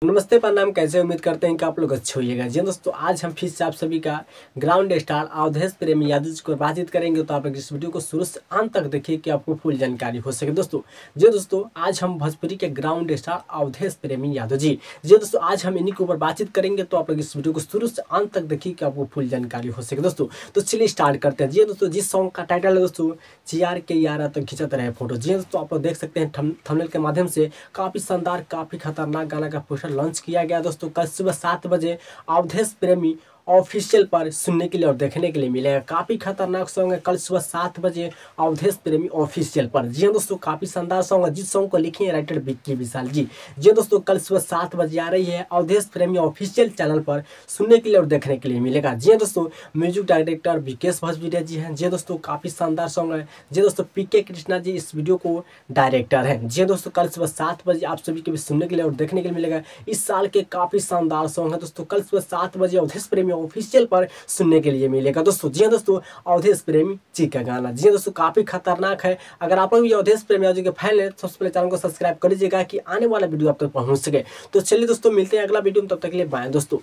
नमस्ते, प्रणाम। कैसे उम्मीद करते हैं कि आप लोग अच्छे होइएगा। जी दोस्तों, आज हम फिर से आप सभी का ग्राउंड स्टार अवधेश प्रेमी यादव जी को बातचीत करेंगे। तो आप लोग इस वीडियो को शुरू से अंत तक देखिए कि आपको फुल जानकारी हो सके। दोस्तों आज हम भोजपुरी के ग्राउंड स्टार अवधेश प्रेमी यादव जी दोस्तों आज हम इन्हीं के ऊपर बातचीत करेंगे। तो आप लोग इस वीडियो को शुरू से अंत तक देखिए कि आपको फुल जानकारी हो सके। दोस्तों तो चलिए स्टार्ट करते हैं। जी दोस्तों, जिस सॉन्ग का टाइटल है दोस्तों चियार के यारा तो खिंचत रहे फोटो। जी दोस्तों, आप लोग देख सकते हैं थंबनेल के माध्यम से काफी शानदार काफी खतरनाक गाना का पोस्टर लॉन्च किया गया। दोस्तों कल सुबह 7 बजे अवधेश प्रेमी ऑफिशियल पर सुनने के लिए और देखने के लिए मिलेगा। काफी खतरनाक सॉन्ग है। कल सुबह 7 बजे अवधेश प्रेमी ऑफिशियल पर। जी हाँ दोस्तों, काफी शानदार सॉन्ग है। जिस सॉन्ग को लिखे हैं राइटर विक्की विशाल जी। जी दोस्तों, कल सुबह 7 बजे आ रही है अवधेश प्रेमी ऑफिशियल चैनल पर सुनने के लिए और देखने के लिए मिलेगा। जी हाँ दोस्तों, म्यूजिक डायरेक्टर विकेश भोजपुरिया जी हैं। जी दोस्तों, काफी शानदार सॉन्ग है। जी दोस्तों, पीके कृष्णा जी इस वीडियो को डायरेक्टर हैं। जी दोस्तों, कल सुबह 7 बजे आप सभी के भी सुनने के लिए और देखने के लिए मिलेगा। इस साल के काफी शानदार सॉन्ग है। दोस्तों कल सुबह 7 बजे अवधेश प्रेमी ऑफिशियल पर सुनने के लिए मिलेगा। दोस्तों जी हाँ दोस्तों, अवधेश प्रेमी जी का गाना जी हाँ दोस्तों काफी खतरनाक है। अगर आप लोग भी अवधेश प्रेमी जी के फैन है तो सबसे पहले चैनल को सब्सक्राइब कर लीजिएगा कि आने वाला वीडियो आप तक पहुंच सके। तो चलिए दोस्तों, मिलते हैं अगला वीडियो में, तब तक के लिए बाय दोस्तों।